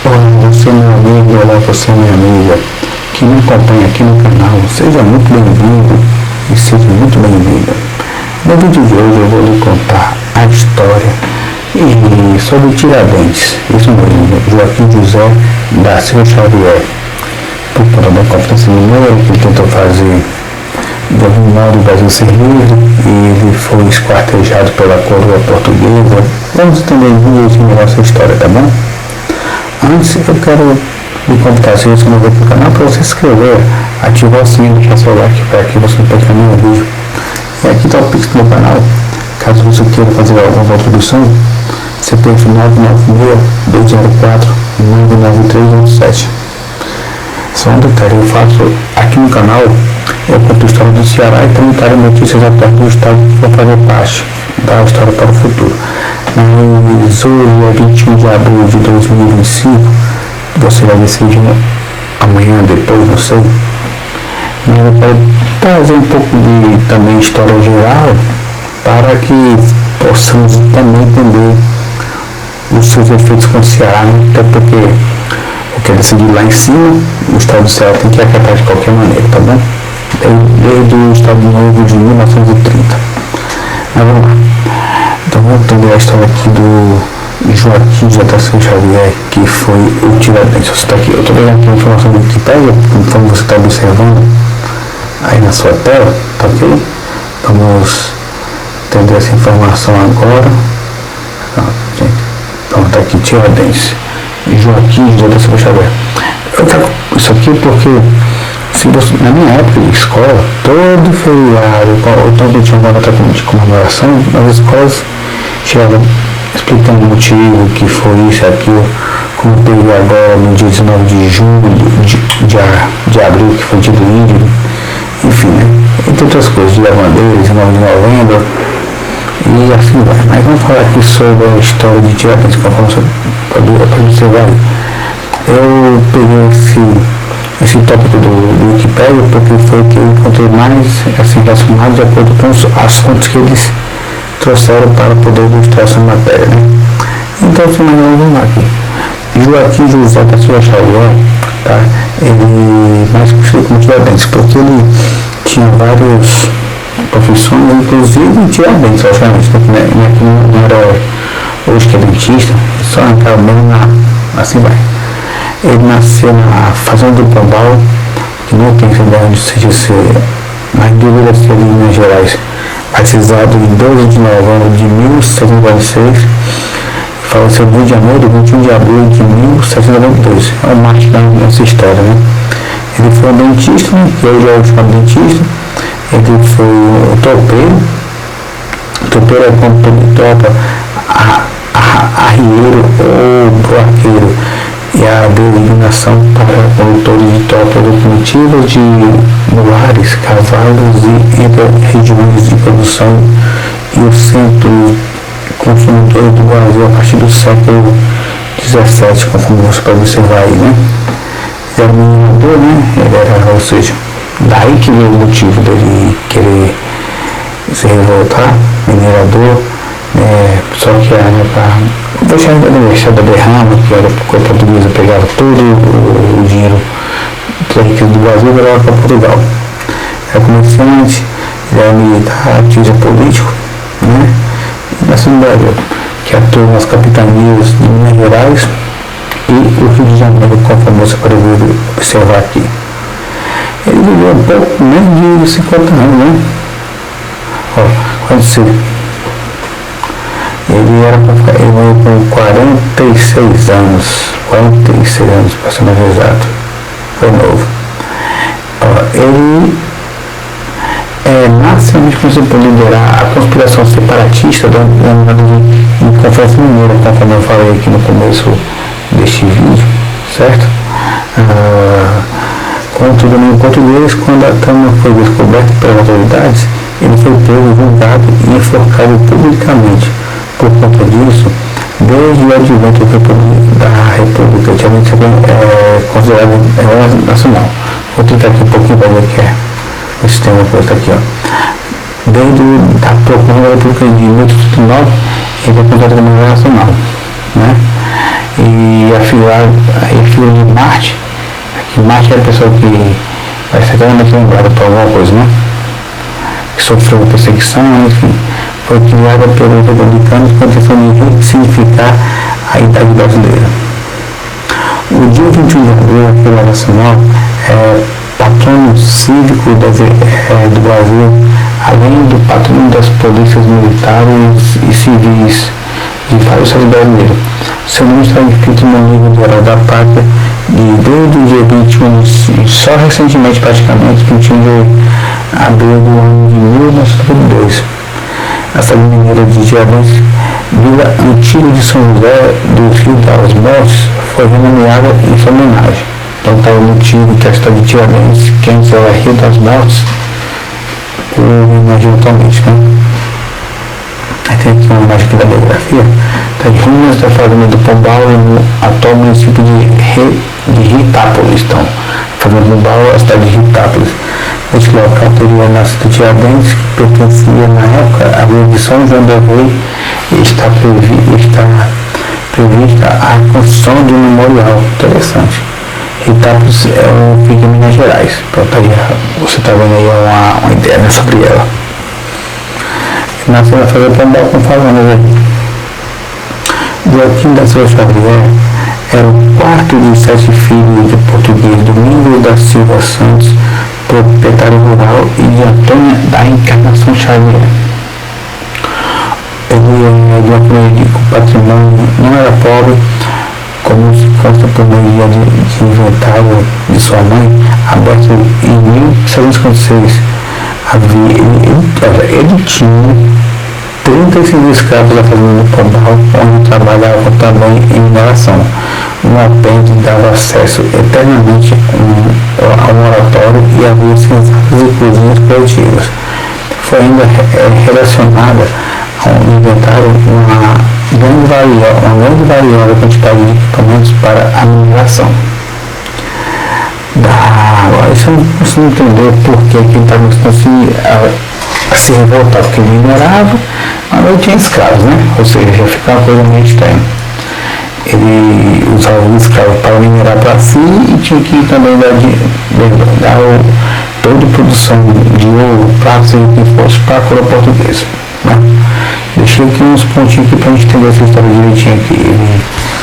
Olá, você meu amigo, olá você minha amiga, que me acompanha aqui no canal, seja muito bem-vindo e seja muito bem-vinda. No vídeo de hoje eu vou lhe contar a história sobre Tiradentes, isso mesmo, Joaquim José da Silva Xavier, por conta da Conferência Mineira, que ele tentou fazer de algum modo o Brasil ser livre e ele foi esquartejado pela coroa portuguesa. Vamos entender direitinho essa história, tá bom? Antes eu quero lhe convidar, se você não veio para o canal, para você se inscrever, ativar o sininho, deixar seu like para que você não perca nenhum vídeo. E aqui está o Pix do meu canal, caso você queira fazer alguma contribuição, CPF 996-204-99387. Só um detalhe, eu faço aqui no canal, eu conto a história do Ceará e também trago notícias até do estado que vão fazer parte da história para o futuro. Mas hoje é 21 de abril de 2025, você vai decidir amanhã, depois, não sei. Mas eu quero trazer um pouco de também história geral para que possamos também entender os seus efeitos com o Ceará, né? Até porque eu quero decidir lá em cima, o estado do Ceará tem que acatar de qualquer maneira, tá bom? Desde o Estado Novo de 1930. Mas vamos lá. Então vamos entender a história aqui do Joaquim José da Silva Xavier, que foi o Tiradentes. Você está aqui, eu estou vendo aqui a informação do Wikipedia, conforme você está observando aí na sua tela, tá ok? Vamos entender essa informação agora. Então está aqui Tiradentes, Joaquim José da Silva Xavier. Eu trago isso aqui porque na minha época de escola, todo feriado, ou todo tinha uma data de comemoração, as escolas chegavam explicando o motivo, que foi isso, aquilo, como teve agora no dia 19 de junho, de abril, que foi dia do índio, enfim, né? Entre outras coisas, dia da bandeira, 19 de novembro, e assim vai. Mas vamos falar aqui sobre a história de Tiradentes, conforme você vai. Eu peguei esse tópico do Wikipedia porque foi o que eu encontrei mais assim, relacionado de acordo com as fontes que eles trouxeram para poder ilustrar essa matéria, né? Então, vamos lá aqui. Joaquim José da Silva Xavier, tá? Ele mais conhecido como Tiradentes, porque ele tinha várias profissões, inclusive Tiradentes, obviamente, né? Não era hoje que é dentista, só arrancava mesmo assim vai. Ele nasceu na Fazenda do Pombal, que não tem ideia onde seja ser, mas deveria ser em Minas Gerais, batizado em 12 de novembro de 1746, faleceu no Rio de Janeiro, 21 de abril de 1792. É um marco nessa história, né? Ele foi um dentista, né? Que hoje é o chamado dentista. Ele foi o topeiro. O topeiro é quando ele topa arrieiro ou barqueiro. E a designação para condutores de tropa locomotivas de mulares, cavalos e entre regiões de produção e o centro consumidor do Brasil a partir do século XVII, conforme você pode observar aí, né? Ele era minerador, né? Ele era, ou seja, daí que veio o motivo dele querer se revoltar, minerador, só que era vou chamar da Universidade da Derrama, que era a portuguesa, pegava todo o dinheiro da riqueza do Brasil e levava para Portugal. Era comerciante, era militar, ativista político, né? E na Assembleia, que atuou nas capitanias de Minas Gerais e o Rio de Janeiro, conforme você pode observar aqui. Ele viveu um pouco menos de 50 anos, né? Ó, quando você ele morreu com 46 anos, para ser mais exato, foi novo. Ele nacionalmente conseguiu por liderar a conspiração separatista da Conferência Mineira, conforme eu falei aqui no começo deste vídeo, certo? Contudo, em português, quando a trama foi descoberta pelas autoridades, ele foi preso, julgado e enforcado publicamente. Por conta disso, desde o advento da República, Tiradentes é considerado herói nacional. Vou tentar aqui um pouquinho para ver o que é esse tema que está aqui, ó. Desde a proclamação da República de 1839, ele é considerado como herói nacional, né? E afiliado figura de Marte, que Marte é a pessoa que vai ser eternamente lembrada por alguma coisa, né? Que sofreu perseguição, enfim, foi criada pelos republicanos com a intenção de ressignificar a idade brasileira. O dia 21 de abril, aqui na Nacional, é patrono cívico do Brasil, além do patrono das polícias militares e civis de vários estados brasileiros. Seu nome está inscrito no livro do Herói da Pátria desde o dia 21, só recentemente, praticamente, 21 de abril do ano de 1932. A cidade mineira de Tiradentes, Vila Antiga de São José do Rio das Mortes, foi renomeada em sua homenagem. Então está o motivo que a cidade de Tiradentes, que antes era Rio das Mortes, o homenagem atualmente, né? Aí tem aqui uma imagem aqui da biografia, está de ruínas da fazenda do Pombal no atual município de Ritápolis. Então, a fazenda do Pombal é a cidade de Ritápolis. Este local teria nascido Tiradentes, que pertencia na época à vila de São João del Rei, e está prevista a construção de um memorial. Interessante. Ritápolis fica em Minas Gerais. Pronto, aí você está vendo aí uma ideia, né, sobre ela. Nasceu na fazenda do Pombal com fazendas aqui. Joaquim da Silva Xavier era o quarto de 7 filhos de português Domingos da Silva Santos, proprietário rural, e de Antônia da Encarnação Xavier. Ele é de uma família com patrimônio, não era pobre, como se consta por meio de inventário de sua mãe, aberto em 1756. Ele tinha 35 escravos da fazenda do Pombal, onde trabalhavam também em mineração. Um apêndice dava acesso eternamente a um oratório e havia senzatas e cozinhas coletivas. Foi ainda relacionada ao inventário uma grande variável quantidade de equipamentos para a mineração. Agora, isso eu não consigo entender por que ele está começando a se revoltar, porque ele minerava, mas não tinha escravos, né? Ou seja, já ficava uma coisa meio estranha. Ele usava os escravos para minerar para si e tinha que também dar toda a produção de ouro, pratos e o que fosse para a coroa portuguesa, né? Deixei aqui uns pontinhos aqui para a gente entender essa história direitinho aqui. Ele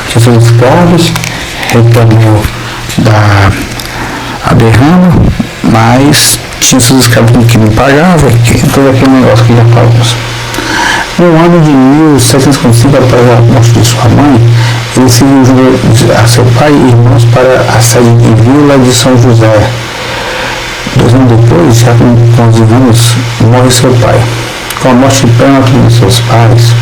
tinha seus escravos, reclamou a derrama, mas tinha seus escravos que não pagavam, todo aquele negócio que já falamos. No ano de 1755, após a morte de sua mãe, ele se dirigiu a seu pai e irmãos para a sede de Vila de São José. 2 anos depois, já com 11 anos, morre seu pai. Com a morte prematura de seus pais,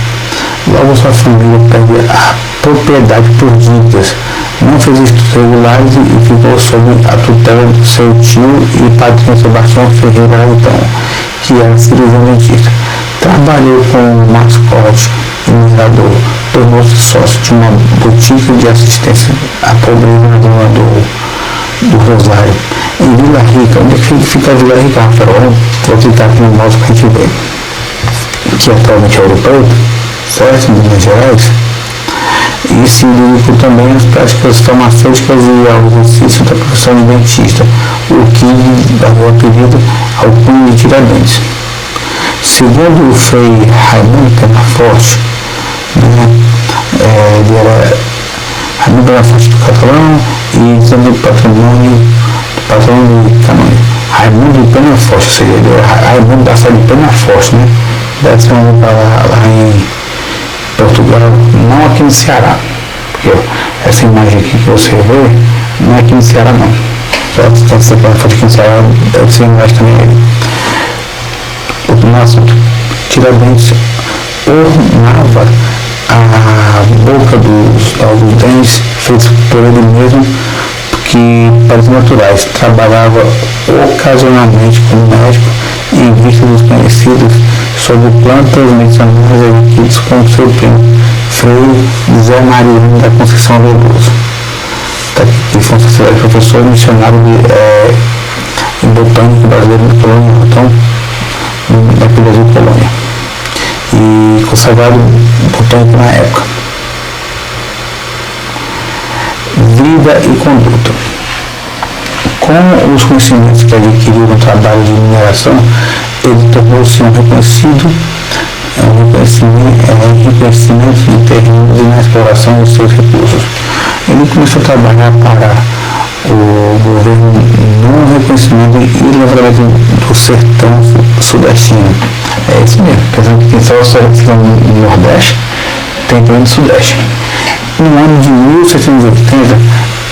logo sua família perde a propriedade por dívidas, não fez estudos regulares e ficou sob a tutela do seu tio e padrinho Sebastião Ferreira Leitão, que era cirurgião dentista. Trabalhou com mascote e minerador, tornou-se sócio de uma boutique de assistência à pobreza na zona do Rosário, em Vila Rica. Onde é que fica a Vila Rica, Rafael? Vou clicar aqui no mouse para a gente ver. Que atualmente é Ouro Preto, certo, em Minas Gerais, e se dedicou também às práticas farmacêuticas e ao exercício da profissão de dentista, o que dava apelido ao cunho de Tiradentes. Segundo o Frei Raimundo Penaforte, ele era Raimundo Penaforte do Catalão e também patrimônio de Canônico. Raimundo Penaforte, ou seja, ele era Raimundo da cidade de Penaforte, né? Deve ser lá em Portugal, não aqui no Ceará, porque essa imagem aqui que você vê não é aqui no Ceará não. Só que essa foto aqui no Ceará deve ser mais também ele. No assunto, Tiradentes ornava a boca dos dentes feitos por ele mesmo, que parecem naturais. Trabalhava ocasionalmente como médico em vista dos conhecidos sobre plantas medicinais adquiridas com seu primo, Frei Zé Mariano da Conceição Veloso. Está aqui, que foi um professor missionário em botânica brasileiro na colônia, então, daqui do Brasil colônia, e consagrado botânico na época. vida e conduta. Com os conhecimentos que adquiriu no trabalho de mineração, ele tornou-se um reconhecimento de terrenos e na exploração dos seus recursos. Ele começou a trabalhar para o governo no reconhecimento e levantamento do sertão sudestino. É isso mesmo, pensando que tem só o sertão no Nordeste, tem também no Sudeste. No ano de 1780,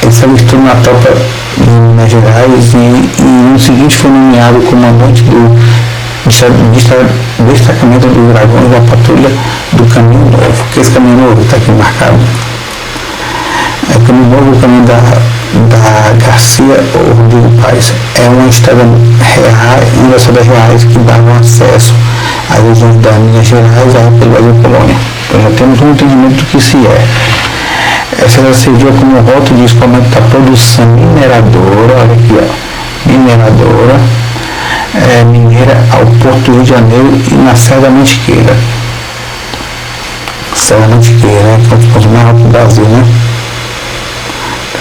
ele se alistou na tropa de Minas Gerais e no seguinte foi nomeado comandante do destacamento dos dragões da patrulha do Caminho Novo. Que esse Caminho Novo está aqui marcado. É o Caminho Novo, o caminho da Garcia Rodrigo Paes. É uma estrada real, uma das estradas reais que davam acesso às regiões da Minas Gerais, à época do Brasil Colônia. Então já temos um entendimento do que se é. Essa estrada servia como rota de escoamento da produção mineradora, olha aqui, ó, mineradora, mineira ao Porto do Rio de Janeiro e na Serra da Mantiqueira. Serra da Mantiqueira, né, que é um dos pontos mais altos do Brasil, né?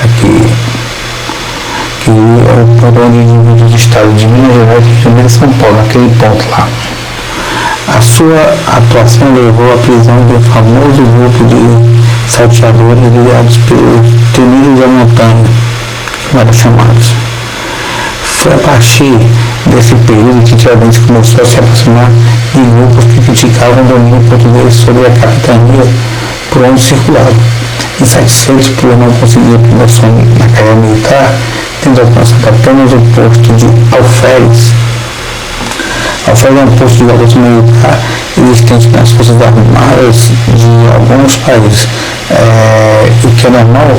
Aqui, que é o ponto onde divide os estados de Minas Gerais, Rio de Janeiro e São Paulo, naquele ponto lá. A sua atuação levou à prisão do famoso grupo de salteadores liderados pelos temidos da montanha, como eram chamados. Foi a partir desse período que Tiradentes começou a se aproximar de grupos que criticavam o domínio português sobre a capitania por onde circulava. Insatisfeitos por não conseguir promoção na carreira militar, tendo alcançado apenas o posto de alferes. Alferes é um posto de garoto militar existente nas forças armadas de alguns países. O que é normal,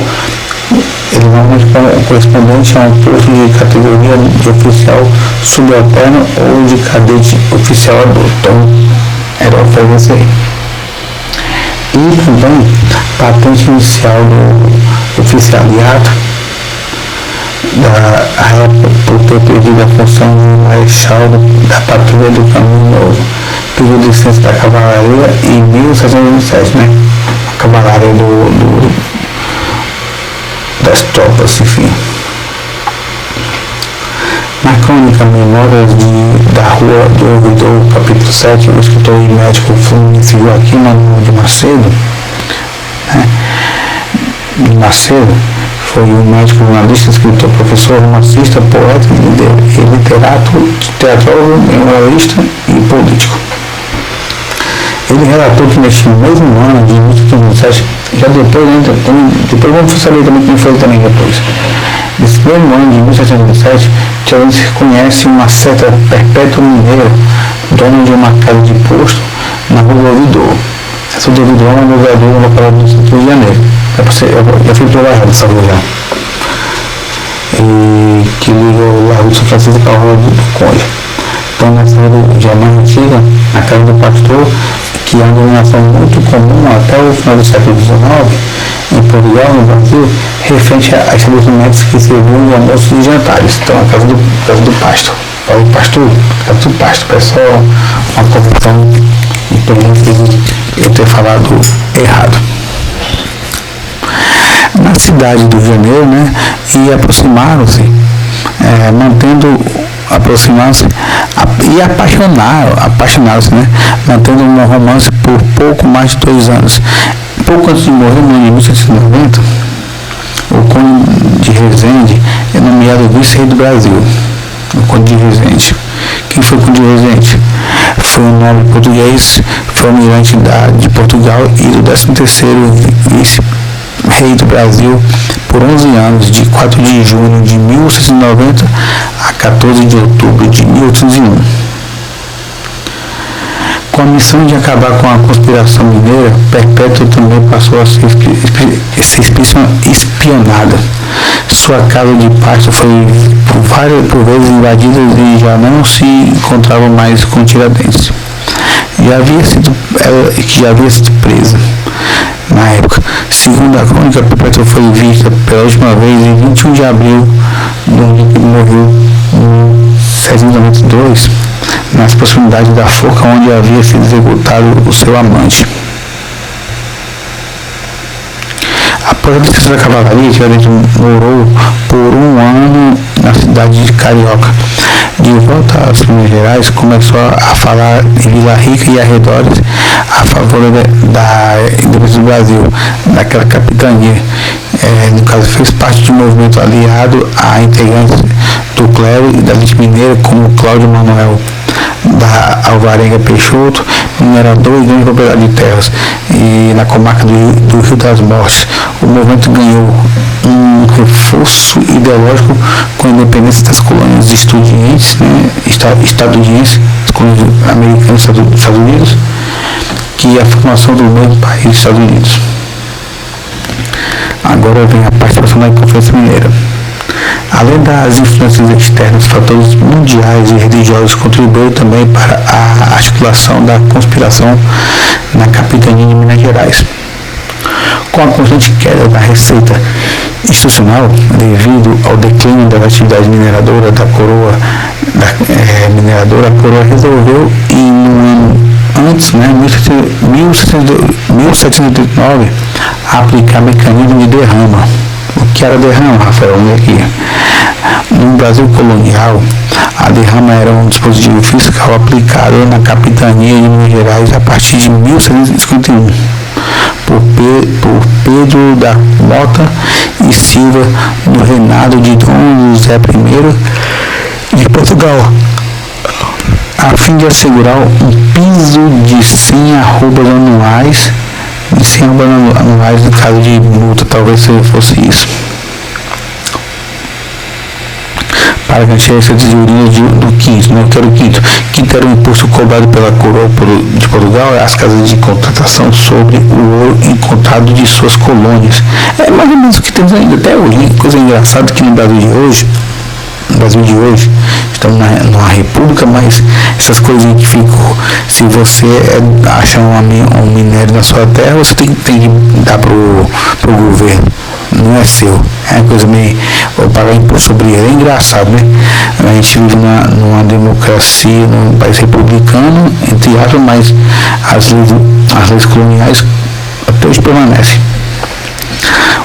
ele normalmente é correspondente a um posto de categoria de oficial subalterno ou de cadete oficial adulto. Então, era o alferes aí. E também patente inicial do oficialiato da época por ter perdido a função de marechal da patrulha do Caminho Novo. Pediu licença da cavalaria em 1727, né? A cavalaria das tropas, enfim. Na crônica Memórias da Rua do Ouvidor, capítulo 7, o escritor e médico Fluminense Joaquim de Macedo, né? Macedo foi um médico, jornalista, escritor, professor, romancista, poeta e literato, teatrólogo, memorialista e político. Ele relatou que neste mesmo ano de 1917, já depois, né, depois vamos saber também quem foi também depois. Nesse mesmo ano de 1717, Tiradentes reconhece uma certa Perpétua Mineira, dona de uma casa de posto na Rua do Ouvidor. Essa do Ouvidor é uma governadora local do Rio de Janeiro. Já fui trabalhado essa rua já. E que liga o Largo de São Francisco com a Rua do Conde. Então, nessa rua já mais antiga, a casa do pastor, que é uma denominação muito comum até o final do século XIX, em Portugal, no Brasil, referente a estabelecimentos que serviam de almoços e jantares. Então, a casa do pasto. O pastor, casa do pasto. Pessoal, uma correção de eu ter falado errado. Na cidade do Rio de Janeiro, né, e aproximaram-se, aproximaram-se e apaixonaram-se, né, mantendo um romance por pouco mais de 2 anos. Pouco antes de morrer, no ano de 1790, o Conde de Resende é nomeado vice-rei do Brasil. O Conde de Resende. Quem foi o Conde de Resende? Foi um nobre português, foi almirante de Portugal e do 13º vice-rei do Brasil por 11 anos, de 4 de junho de 1790 a 14 de outubro de 1801. Com a missão de acabar com a conspiração mineira, Perpétua também passou a ser espionada. Sua casa de pasto foi por vezes invadida e já não se encontrava mais com Tiradentes. Já havia sido presa. Na época, segundo a crônica, Perpétua foi vista pela última vez em 21 de abril, onde morreu em 1792, nas proximidades da forca onde havia sido executado o seu amante. Após a licença da cavalaria, Tiradentes morou por um ano na cidade de Carioca. De volta às Minas Gerais, começou a falar em Vila Rica e arredores a favor da independência do Brasil, daquela capitania. No caso, fez parte de um movimento aliado a integrantes do clero e da elite mineira, como Cláudio Manuel da Alvarenga Peixoto, minerador e grande proprietário de terras, e na comarca do Rio das Mortes. O movimento ganhou um reforço ideológico com a independência das colônias estadunidenses, as colônias americanas dos Estados Unidos, que é a formação do novo país dos Estados Unidos. Agora vem a participação da Conferência Mineira. Além das influências externas, fatores mundiais e religiosos contribuíram também para a articulação da conspiração na capitania de Minas Gerais. Com a constante queda da receita institucional devido ao declínio da atividade mineradora da coroa, a coroa resolveu, antes, 1789, aplicar mecanismo de derrama. O que era derrama, Rafael? Vamos aqui. No Brasil colonial, a derrama era um dispositivo fiscal aplicado na capitania de Minas Gerais a partir de 1751 por Pedro da Mota e Silva no reinado de Dom José I de Portugal, a fim de assegurar um piso de 100 arrobas anuais, no caso de multa, talvez fosse isso, para garantir essa tesouraria do quinto, que era o quinto. Quinto era o imposto cobrado pela coroa de Portugal às casas de contratação sobre o ouro encontrado de suas colônias. É mais ou menos o que temos ainda até hoje. Coisa engraçada que no Brasil de hoje, estamos numa república, mas essas coisinhas que ficam, se você achar um minério na sua terra, você tem que dar pro governo, não é seu. É uma coisa meio, ou pagar imposto sobre ele. É engraçado, né? A gente vive numa democracia, num país republicano, entre aspas, mas as leis coloniais até hoje permanecem.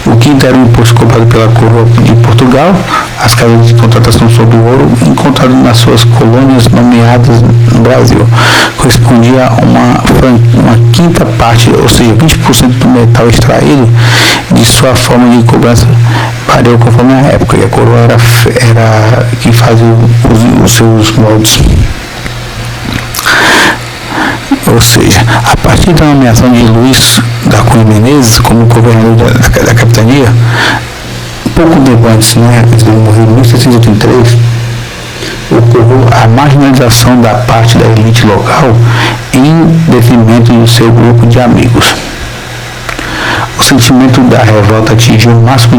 O quinto era o imposto cobrado pela coroa de Portugal, as casas de contratação sobre o ouro encontrado nas suas colônias nomeadas no Brasil. Correspondia a uma quinta parte, ou seja, 20% do metal extraído de sua forma de cobrança variou conforme a época, e a coroa era quem fazia os seus moldes. Ou seja, a partir da nomeação de Luiz da Cunha Menezes como governador da capitania, pouco tempo antes, ele morreu em 1783, ocorreu a marginalização da parte da elite local em detrimento do seu grupo de amigos. O sentimento da revolta atingiu o máximo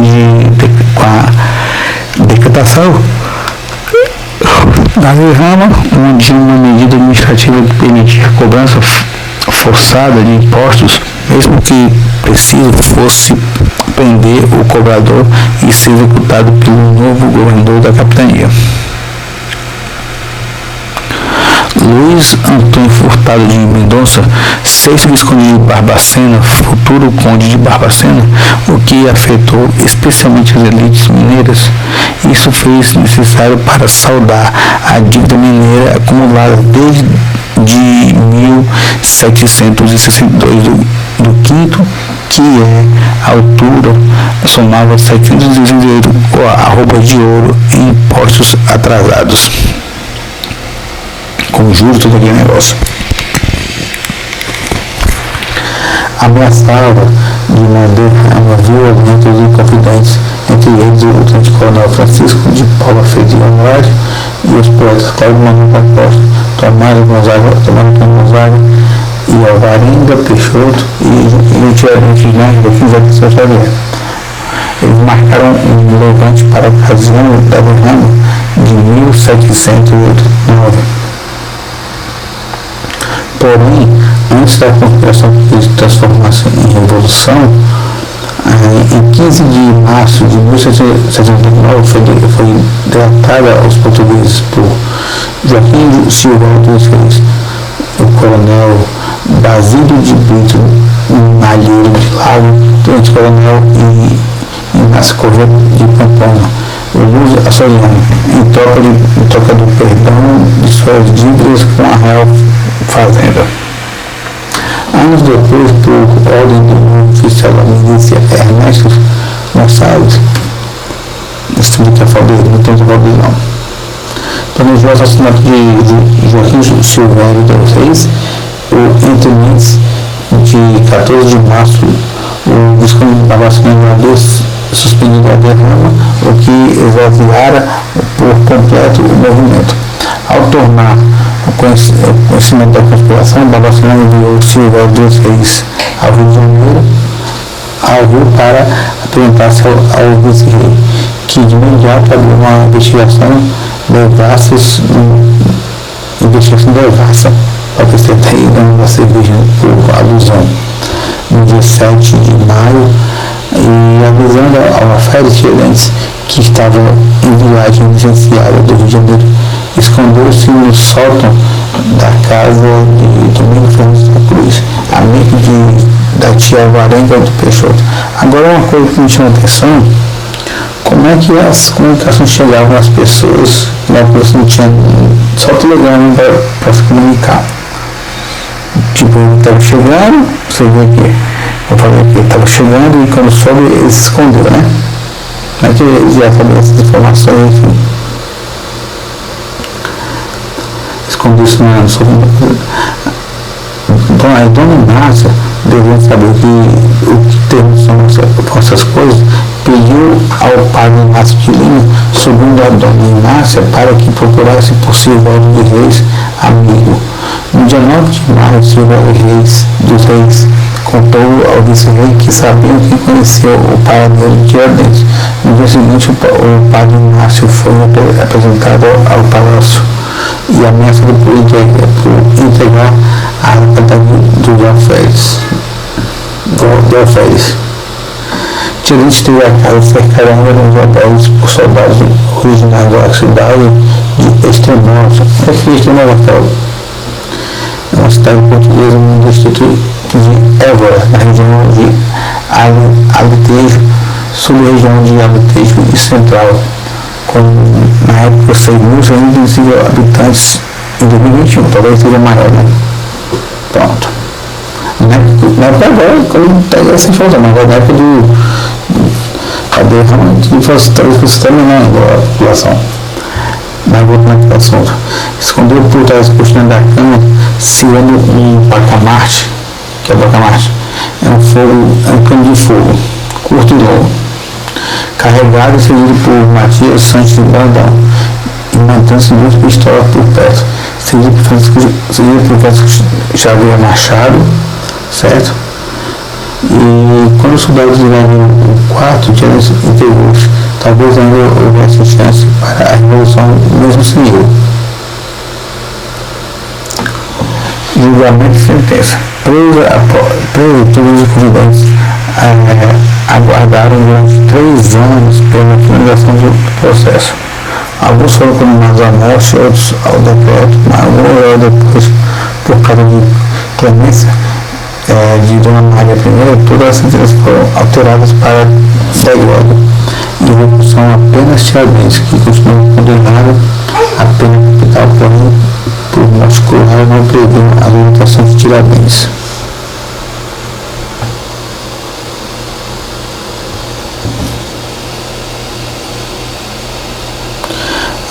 com a decretação da derrama, onde uma medida administrativa que permitia a cobrança forçada de impostos, mesmo que preciso fosse prender o cobrador e ser executado pelo novo governador da capitania. Luiz Antônio Furtado de Mendonça, sexto visconde de Barbacena, futuro conde de Barbacena, o que afetou especialmente as elites mineiras. Isso fez necessário para saldar a dívida mineira acumulada desde 1762 do quinto, que a altura somava 718 arrobas de ouro em impostos atrasados, com juros, todo aquele negócio. Ameaçava de manter violamentos e confidentes, entre eles o tenente-coronel Francisco de Paula Freire Andrade e os poetas Cláudio Manuel da Costa, Tomás Gonzaga e Alvarenga Peixoto e o Tiradentes da José Pessoa Xavier. Eles marcaram um levante para a ocasião da derrama de 1789. Porém, antes da conspiração que se transformasse em revolução, em 15 de março de 1779 foi delatada aos portugueses por Joaquim Silva dos Reis, o coronel Basílio de Brito, Malheiro de Lago, Tenente Coronel e Inácio Correia de Pamplona, Lúcio Açoriano, em troca do perdão de suas dívidas com a Real Fazenda. Anos depois, por ordem do oficial da milícia Ernesto Gonçalves, explica a Faldeiro, não tem Faldeiro não, planejou o assassinato de Joaquim Silvério dos Reis, entre meses de 14 de março, o Visconde da Vacina suspendido a derrama, o que exaviara por completo o movimento. Ao tornar o conhecimento da conspiração, Babacena enviou Silvério dos Reis ao Rio de Janeiro, ao Rio, para apresentar-se ao vice-rei, que de imediato abriu uma investigação devassa, para você ter ideia, da cerveja por alusão, no dia 7 de maio, e avisando ao Rafael Tiradentes, que estava em viagem licenciada do Rio de Janeiro, escondeu-se no sótão da casa de Domingos Fernandes da Cruz, amigo da tia Alvarenga do Peixoto. Agora, uma coisa que me chama a atenção: como é que as comunicações chegavam às pessoas, que na pessoa não tinha só telegrama para se comunicar. Tipo, ele estava chegando, você vê que eu falei que ele estava chegando, e quando soube, ele se escondeu, né? Como é que eles iam saber essas informações, enfim? Escondeu-se no sobre. Então, a dona Márcia, devendo saber o que termos são essas coisas, pediu ao padre Inácio de Lima, segundo a dona Inácia, para que procurasse por Silvério dos Reis, amigo. No dia 9 de maio, Silvério dos Reis contou ao vice-rei que sabiam que conhecia o paradeiro de Tiradentes. No dia seguinte, o padre Inácio foi apresentado ao palácio e ameaçado por entregar a arca do alferes. Tiradentes teve a casa cercada nos hotéis por soldados originários da cidade de Extremosa. Essa é Extremosa é uma cidade portuguesa no distrito de Évora, na região de Alentejo, sub-região de Alentejo e Central, com na época 6.125 habitantes em 2021, talvez seja maior, né? Pronto. Na época agora, quando pega essa informação, mas na época cadê realmente talvez você também não a população. Mas voltando naquele assunto, escondeu por trás da cortina da cama, segurando um bacamarte, que é o bacamarte, é um cano de fogo, curto e longo, carregado e seguido por Matias Santos de Brandão, e mantendo-se duas pistolas por perto, seguido por Francisco Xavier Machado, certo? E quando os soldados invadiram o quarto, Tiradentes entregou-se. Talvez ainda houvesse chance para a revolução, mesmo sem ele. Julgamento e sentença. Preso todos os convidantes aguardaram durante 3 anos pela finalização do processo. Alguns foram condenados à morte, outros ao decreto, mas alguns depois, por causa de clemência de Dona Maria I, todas as sentenças foram alteradas para deglória. E execução apenas Tiradentes, que continuou condenado a pena capital, porém, por morte cruel, não previu a limitação de Tiradentes.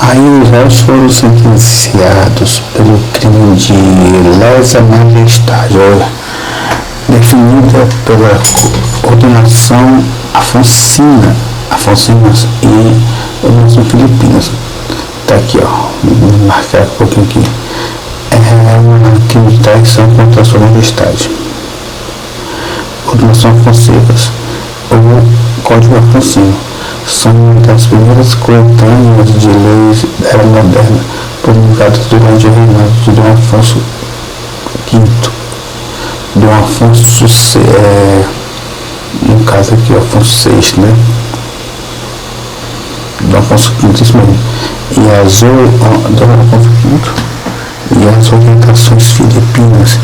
Aí os réus foram sentenciados pelo crime de lesa majestade, definida pela ordenação Afonsinas e ordenação Filipinas. Tá aqui, ó, vou marcar um pouquinho aqui. É uma crime de traição contra a sua majestade. Ordenação Afonsivas, ou Código Afonsino, são uma das primeiras coletâneas de leis da era moderna, publicadas durante o reinado de Dom Afonso V. Dom Afonso, no caso aqui, Afonso VI, né? Dom Afonso V, isso mesmo. E as orientações filipinas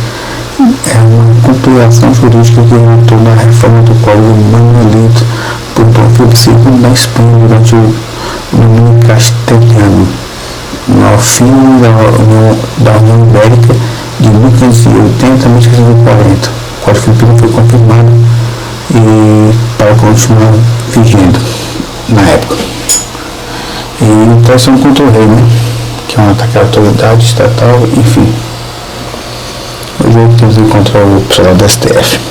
é uma compilação jurídica que resultou na reforma do Código Manuelito por Dom Filipe II na Espanha durante o domínio castelhano, no fim da União Ibérica de 1580 a 1540. O Código Filipino foi confirmado e para continuar vigendo na época. E traição contra o rei, né? Que é um ataque à autoridade estatal, enfim. Hoje eu teve contra o pessoal da STF.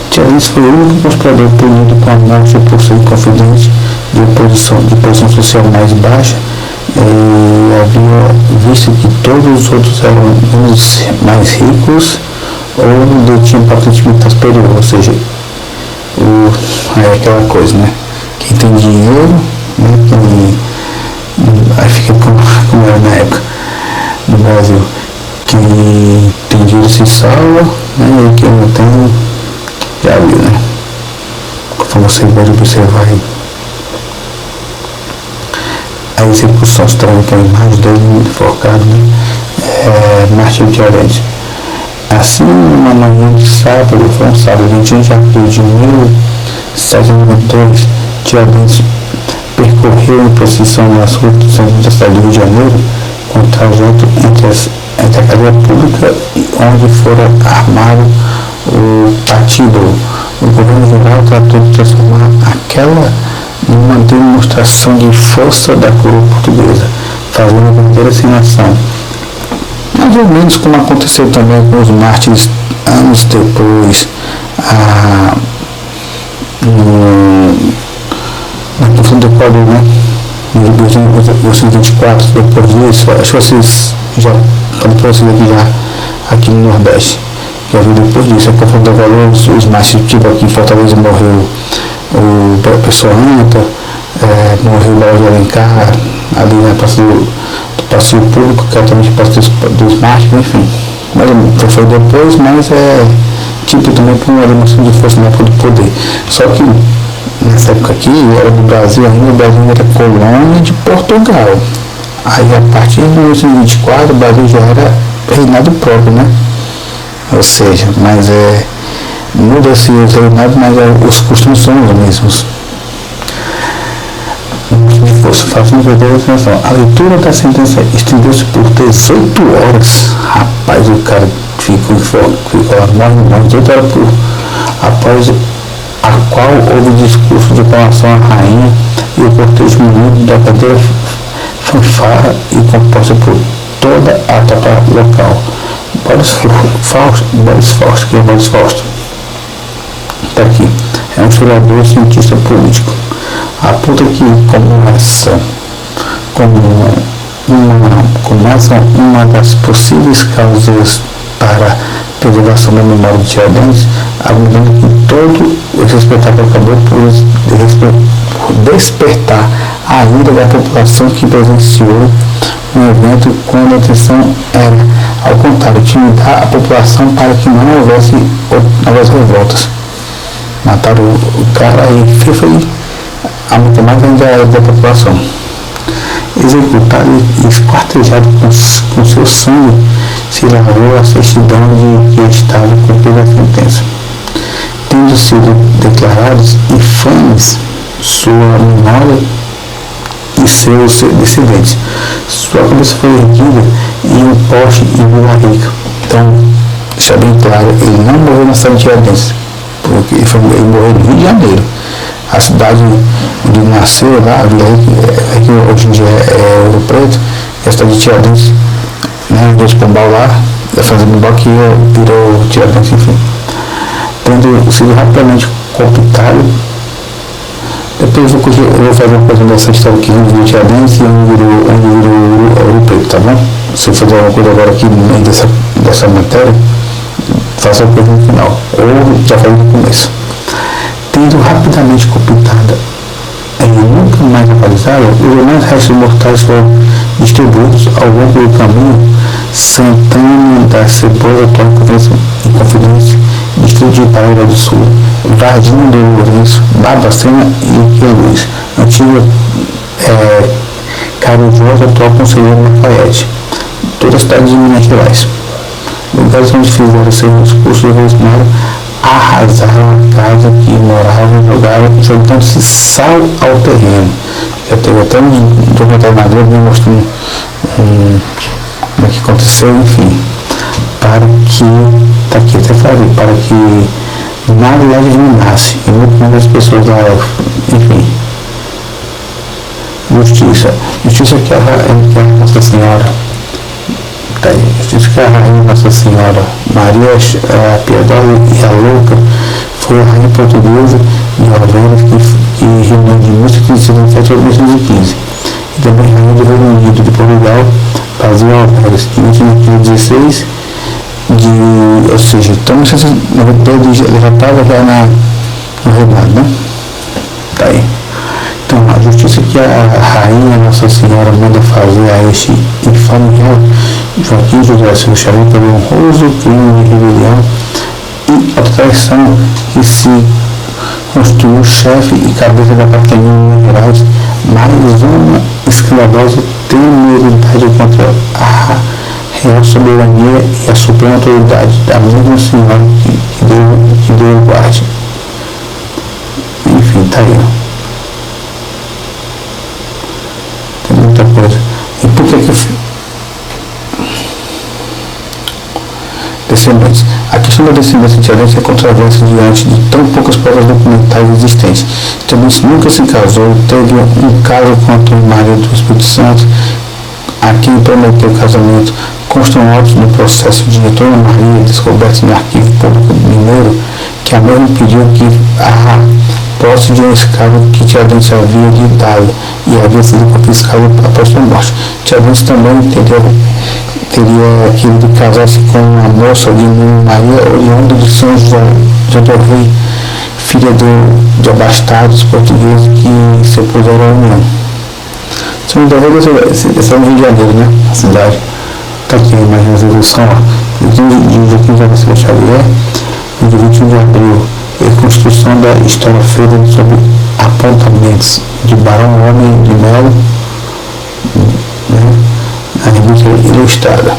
Tiradentes foi o único conspirador punido com a morte por ser confidente de posição social mais baixa, e havia visto que todos os outros eram mais ricos ou tinham patente militar superior, ou seja, é aquela coisa, né? Quem tem dinheiro, né? Aí fica como era na época no Brasil. Quem tem dinheiro se salva, né? E quem não tem, já viu, né? Como você pode observar aí. A execução se traduz em mais de 10 enforcados, né? Martim Tiradentes. Assim, numa manhã de sábado, foi um sábado, 21 de abril de 1792, Tiradentes percorreu em procissão nas ruas da cidade do Rio de Janeiro, com o trajeto entre a cadeia pública e onde fora armado o partido. O governo geral tratou de transformar aquela numa demonstração de força da coroa portuguesa, fazendo verdadeira encenação. Mais ou menos como aconteceu também com os mártires anos depois, na Confusão do Equador, né? Em 1924, depois disso, acho que vocês já estão próximos aqui no Nordeste. Já viu depois disso, a Confusão do Equador, os mártires, tipo aqui em Fortaleza morreu o Pessoa Anta, morreu o Barão de Alencar, ali na praça do passeio público, que é também praça dos mártires, enfim. Mas foi depois, mas tipo também por uma demonstração de força na época do poder. Só que nessa época aqui, era do Brasil ainda, o Brasil era colônia de Portugal. Aí a partir de 1924 o Brasil já era reinado próprio, né? Ou seja, mas muda-se os reinados, mas os costumes são os mesmos. De força, fazendo verdadeira atenção. A leitura da sentença estendeu-se por 18 horas. Rapaz, o cara ficou lá, morre 18 horas após a qual houve discurso de aclamação à rainha e o cortejo munido da cadeira fanfarra e composta por toda a tropa local. Boris Fausto, que é Boris Fausto? Está aqui. É um historiador e cientista político. Aponta que uma das possíveis causas para a preservação da memória de Tiradentes, argumentando que todo esse espetáculo acabou por despertar a ira da população que presenciou um evento quando a intenção era, ao contrário, intimidar a população para que não houvesse novas revoltas. Mataram o cara e foi a matemática da população. Executado e esquartejado com seu sangue, se lavou a certidão de que estava cumprida a sentença. Tendo sido declarados infames sua memória e seus descendentes, sua cabeça foi erguida em um poste em Vila Rica. Então, deixa bem claro, ele não morreu na cidade de Tiradentes, porque ele morreu no Rio de Janeiro. A cidade onde ele nasceu, lá, a Vila Rica, que hoje em dia é Ouro Preto, e a cidade de Tiradentes, né, de Pombal lá, da fazenda Pombal que virou Tiradentes, enfim. Tendo sido rapidamente cooptado, depois eu vou fazer uma coisa dessa história aqui, onde virou Tiradentes e onde virou Ouro Preto, tá bom? Se eu fazer alguma coisa agora aqui no meio dessa matéria, faça a coisa no final, ou já falei no começo. Tendo rapidamente cooptada e nunca mais atualizada, os demais restos mortais foram distribuídos ao longo do caminho. Santana da Cebola, atual em Confidência, distrito de Paraíba do Sul, Varginha do Lourenço, Barbacena e Queluz, antiga Carujosa, atual conselheiro Lafayette, toda a cidade de Minas Gerais. lugares onde fizeram seus cursos revolucionários, arrasaram a casa que moravam, jogando-se sal ao terreno. Já teve até um documentário na Globo me mostrando como é que aconteceu, enfim, para que, tá aqui até falei, para que nada lá eliminasse, e muito menos as pessoas lá, enfim. Justiça que a Nossa Senhora, tá aí, justiça que a Rainha Nossa Senhora Maria a Piedosa e a Louca foi a rainha portuguesa de Orleans que reinou de 1577 a 1515, e também rainha do Reino Unido de Portugal, Brasil Alvarez, de 1516, ou seja, então na verdade ele já estava lá no reinado, né? Tá aí. Então, a justiça que a Rainha Nossa Senhora manda fazer a este infame réu Joaquim José Silva Xavier pelo honroso crime de rebelião e a traição que se constituiu chefe e cabeça da capitania de Minas Gerais, mais uma escandalosa temeridade contra a real soberania e a suprema autoridade da mesma senhora que deu o guarde. Enfim, tá aí. Tem muita coisa. E por que descendentes? A questão da descendência de Tiradentes é controversa diante de tão poucas provas documentais existentes. Tiradentes nunca se casou, teve um caso contra o marido do Espírito Santo, a quem prometeu casamento. Constam autos no processo de Antônio Maria, descobertos no Arquivo Público Mineiro, que a mesma pediu que a posse de um escravo que Tiradentes havia lhe dado e havia sido confiscado após sua morte. Tiradentes também teria querido casar-se com uma moça de Maria, oriunda de São José do Rei, filha de abastados portugueses que se opuseram à união. São José do Rei, esse é no Rio de Janeiro, né? A cidade. Está aqui mais uma resolução, de Joaquim José Xavier, de 21 de abril, reconstrução da história feita sobre apontamentos de Barão Homem de Melo, né, na revista Ilustrada.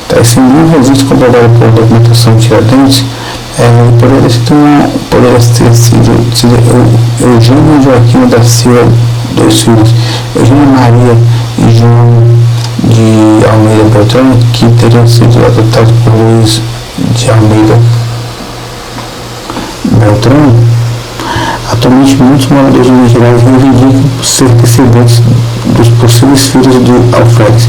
Tá, esse livro existe comprovado por documentação de Tiradentes, poderia ter sido Eugênio Joaquim da Silva, dois filhos, Eugênio Maria e João de Almeida Beltrão, que teriam sido adotados por Luiz de Almeida Beltrão. Atualmente, muitos moradores de Minas Gerais reivindicam ser descendentes dos possíveis filhos de Alferes.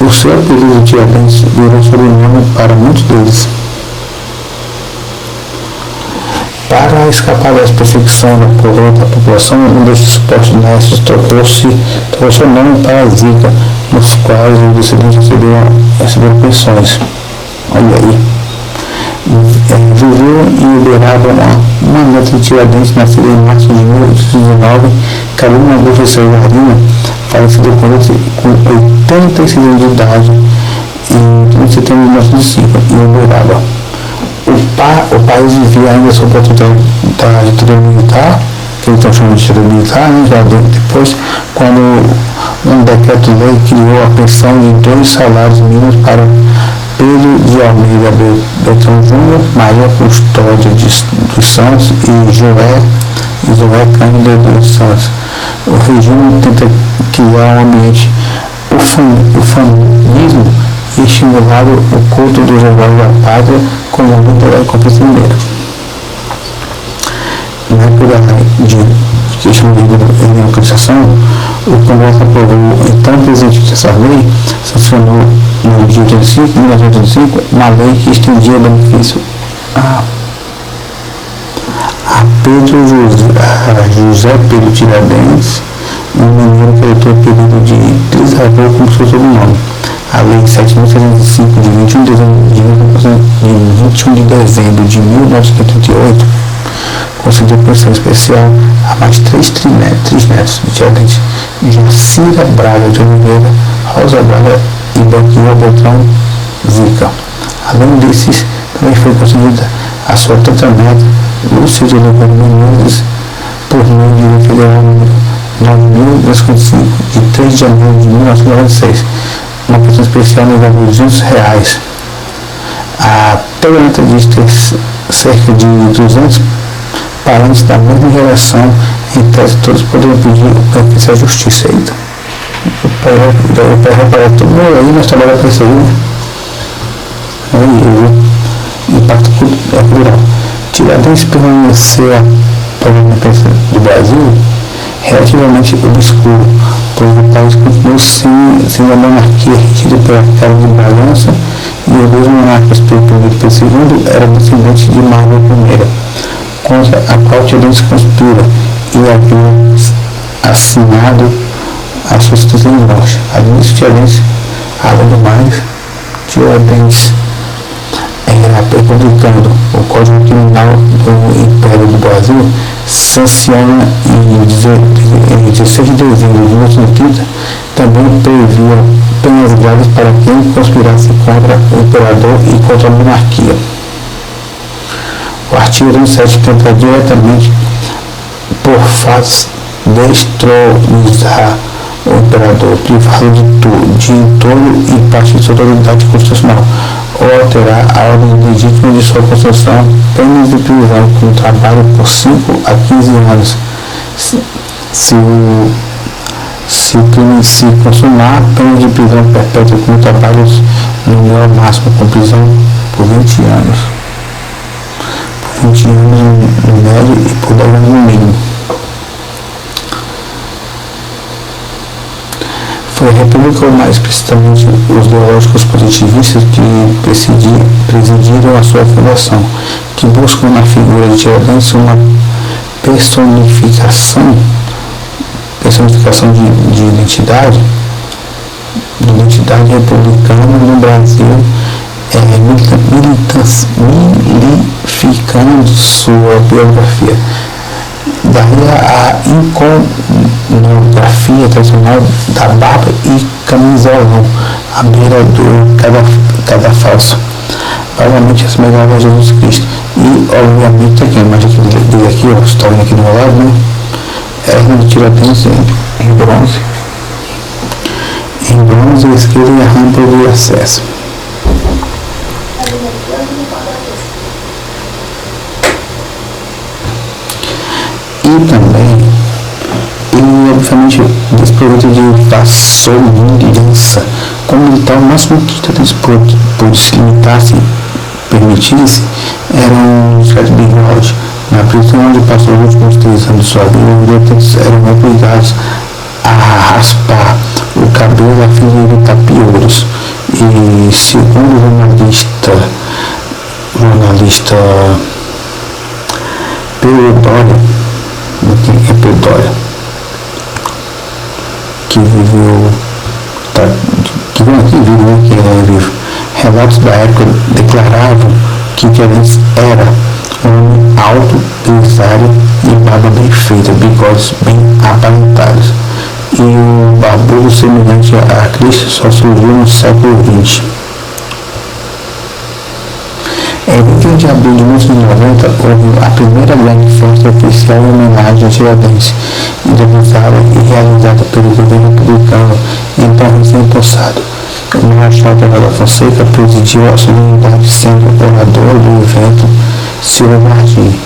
O seu apelido de Tiradentes virou sobrenome para muitos deles. Para escapar da perseguição da população, um desses supostos mestres trocou seu nome para Zica, nos quais os descendentes receberam pensões. Olha aí. Viveu e liderava uma neta de Tiradentes, nascida em março de 1819, Carolina Augusta Cesarini, falecida com 86 anos de idade em setembro de 1905, em Uberaba. O país vivia ainda sob a tutela da ditadura militar, que eles estão chamando de ditadura militar, né, já depois, quando um decreto-lei criou a pensão de 2 salários mínimos para Pedro de Almeida Beltrão Júnior, Maria Custódia dos Santos e Joé Cândida dos Santos. O regime tenta criar um ambiente ufanismo e estimular o culto dos heróis da pátria como luta da conquista mineira. Na época de questão de democratização, o Congresso aprovou, então o presidente Sarney sancionou no dia 1985, uma lei que estendia benefício a José Pedro Tiradentes, um menino que adotou o período de trisavô como seu sobrenome. A Lei 7.305, de 21 de dezembro de 1988, concedeu pensão especial a mais 3 netos de Tiradentes: Jacira Braga de Oliveira, Rosa Braga e Belchior Beltrão Zica. Além desses, também foi concedida a sua tatraneta, Lúcia de Oliveira Menezes, por meio de lei federal número 9.255, de 3 de janeiro de 1996. Uma petição especial no valor de R$200. A Toyota diz ter cerca de 200 parentes da mesma geração, em tese todos poderiam pedir o benefício à justiça. Eita, o pai repara tudo aí, nós trabalhamos com isso aí, né? Aí, impacto cultural. Tiradentes permaneceu a imprensa do Brasil relativamente obscuro, pois o país continuou sem a monarquia regida pela cara de balança, e os dois monarcas, Felipe II, era descendente de Marga I, contra a qual Tiradentes conspira e havia assinado a sua sentença de morte. Além disso, Tiradentes, além do mais, Tiradentes republicano, o Código Criminal do Império do Brasil sanciona em 16 de dezembro de 1930, também previa penas graves para quem conspirasse contra o imperador e contra a monarquia. O artigo 27 tenta diretamente, por fatos, destronizar o imperador, privado de entorno e parte de sua autoridade constitucional, ou alterar a ordem legítima de sua construção, penas de prisão com trabalho por 5 a 15 anos. Se o crime se consumar, pena de prisão perpétua com trabalhos no grau máximo, com prisão por 20 anos. Por 20 anos no médio e por 10 anos no mínimo. Foi a República, ou mais precisamente os ideológicos positivistas, que presidiram a sua fundação, que buscam na figura de Tiradentes uma personificação de identidade republicana no Brasil, milificando sua biografia. Daí a iconografia tradicional da barba e camisolão à beira do cadafalso, novamente assemelhava a Jesus Cristo. E, obviamente, aqui a imagem dele aqui, ó, estou aqui do meu lado, né? Herme de Tiradentes em bronze. Em bronze, a esquerda e a rampa de acesso. E também, ele obviamente desprovido de façonhança, como militar, o máximo que Tiradentes pôde se limitar-se, permitisse, eram os de bigode. Na prisão onde passou os últimos 3 anos de sua vida, os eram obrigados a raspar o cabelo a fim de evitar piolhos. E segundo o jornalista Pedro que viveu, que é vivo. Relatos da época declaravam que Tiradentes era um homem alto, grisalho e barba bem feita, bigodes bem aparentados. E o barbudo semelhante a Cristo só surgiu no século XX. Em 20 de abril de 1990, houve a primeira grande festa oficial em homenagem a Tiradentes, idealizada e realizada pelo governo republicano, então recém-possado. O Marechal Deodoro da Fonseca presidiu a solenidade, sendo orador do evento Silva Martins.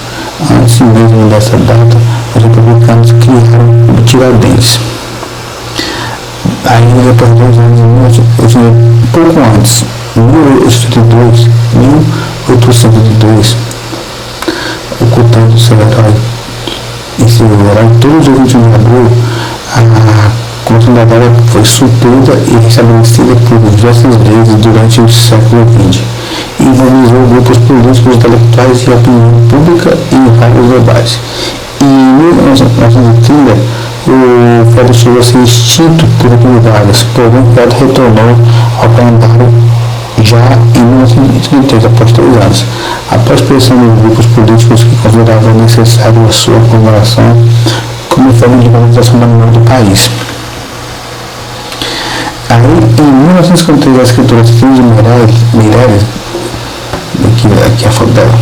Antes mesmo dessa data, os republicanos criaram o Tiradentes. Ainda depois de 2 anos, pouco antes, 1802, ocultando seu herói e seu herói, todos os 21 de abril, a continuidade foi suprida e restabelecida por diversas vezes durante o século XX e mobilizou grupos políticos, intelectuais e opinião pública em vários debates. Em 1930, o Fórum chegou a ser extinto por atividades, porém o Fórum retornou ao calendário já em 1933, após 3 anos, após pressão de grupos políticos que consideravam necessário a sua comemoração como forma de valorização da memória do país. Aí, em 1953, a escritora Cid Meirelles, aqui a foto dela,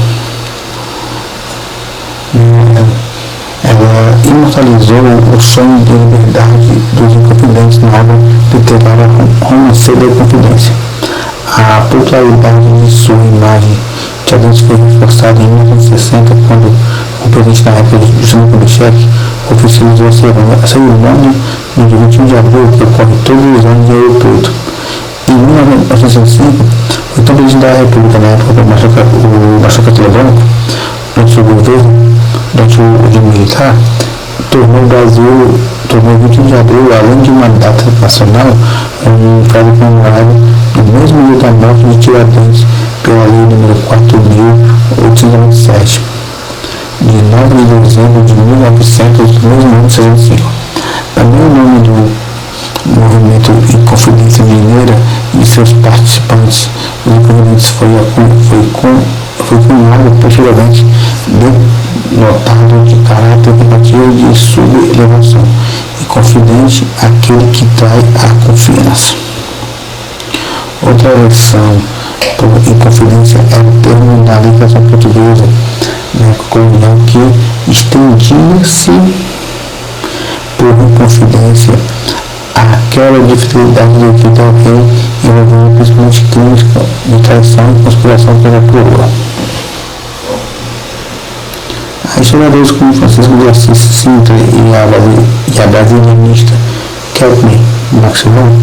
ela imortalizou o sonho de liberdade dos Inconfidentes na obra literária Romance da Inconfidência. A popularidade de sua imagem Tiradentes foi reforçada em 1960, quando o presidente da época, Juscelino Kubitschek, oficializou a cerimônia no dia 21 de abril, que ocorre todos os anos em Ouro Preto. Em 1965, o então presidente da República, na época, o Marshal Castelo Branco, durante o seu governo, durante o regime militar, tornou o 21 de abril, além de uma data nacional, um feriado comemorado no mesmo dia da morte de Tiradentes, pela lei número 4.897, de 9 de dezembro de 1900, do mesmo ano de 65. Também o nome do movimento Inconfidência Mineira e seus participantes, os inconfidentes, foi cunhado por Tiradentes, denotado de caráter combativo de sublevação, e confidente aquele que trai a confiança. Outra versão por inconfidência é o termo da legislação portuguesa, na época colonial, que estendia-se por inconfidência aquela de fidelidade devida ao rei, envolvendo principalmente crimes de traição e conspiração pela coroa. Historiadores como Francisco de Assis Sintra e a brasilianista Keltner Maximon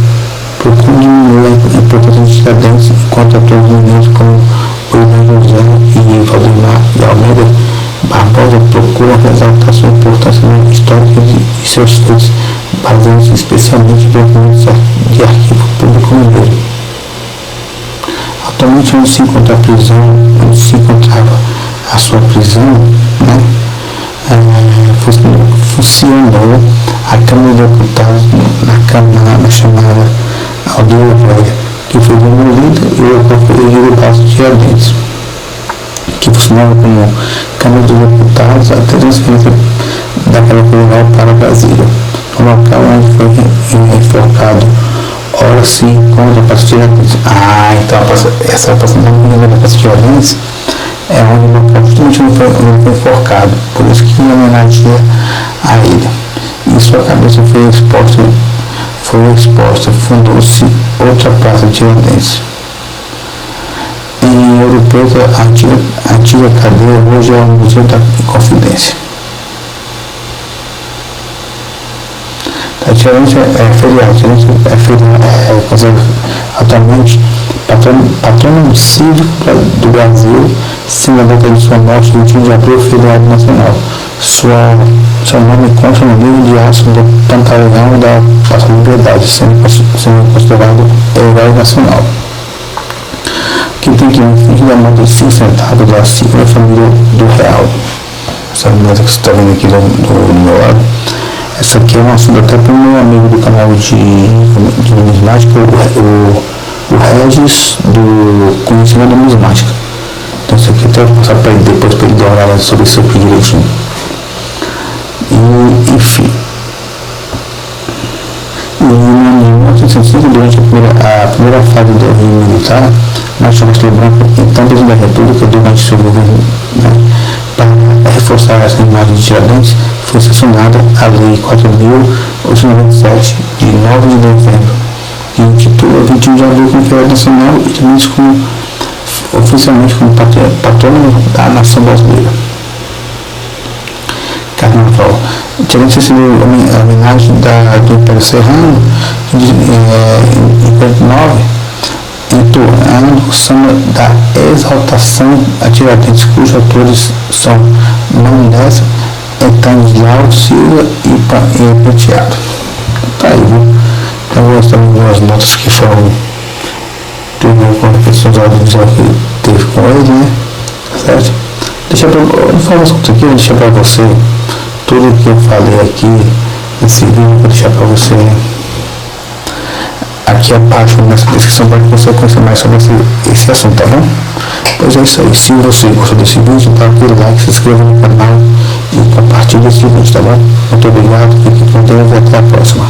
procuram diminuir a importância de Tiradentes, enquanto atores mineiros como William José e Valdemar de Almeida Barbosa procuram ressaltar sua importância histórica e seus feitos, baseando-se especialmente em documentos de arquivo público mineiro. Atualmente, onde se encontrava a sua prisão, funcionou a Câmara de Deputados na chamada Aldeia Velha, que foi demolida, e o local foi erguido o Palácio de Tiradentes, que funcionava como Câmara de Deputados até a transferência da Câmara Federal para Brasília, no local onde foi enforcado. Ora se encontra a Palácio de Tiradentes. Então essa aproximação da Palácio de Tiradentes é onde o local justamente onde foi enforcado, por isso que homenageia a ele. E sua cabeça foi exposta, fundou-se outra praça de Tiradentes. Em Ouro Preto, a antiga cadeia hoje é o Museu da Inconfidência. A Tiradentes é considerado atualmente patrono cívico do Brasil, sendo a data de sua morte, 21 de abril, feriado nacional. Seu nome consta no livro de aço do Pantaleão da Praça da Liberdade, sendo considerado herói nacional. Quem tem que fingir da morte de 5 centavos da Silva, a família do Real. Essa mesa que você está vendo aqui do meu lado. Essa aqui é um assunto até para o meu amigo do canal de numismática, o Regis, do Conhecimento da Numismática. Então isso aqui até eu vou passar para ele depois, para ele dar uma olhada sobre isso aqui direitinho. E, enfim. Em 1965, durante a primeira fase do regime militar, Marshal Castelo Branco, então presidente da República, durante seu governo, para reforçar essa imagem de Tiradentes, foi sancionada a Lei 4.897, de 9 de dezembro, que intitula 21 de abril como feriado nacional e também oficialmente como patrono da nação brasileira. Carnaval. Tiradentes recebeu a homenagem do Império Serrano em 1949, entoando o samba da exaltação a Tiradentes, cujos autores são Mão Dessa, Etanislau Silva e Penteado. Tá aí, viu? Então vou estar vendo as notas que foram com a pessoa que teve com ele, né? Certo? No final das contas aqui, eu vou deixar para você tudo que eu falei aqui nesse vídeo, vou deixar para você aqui abaixo nessa descrição para que você conheça mais sobre esse assunto, tá bom? Pois é isso aí. Se você gostou desse vídeo, dá aquele like, se inscreva no canal e compartilhe esse vídeo, tá bom? Muito obrigado, fique com Deus e até a próxima.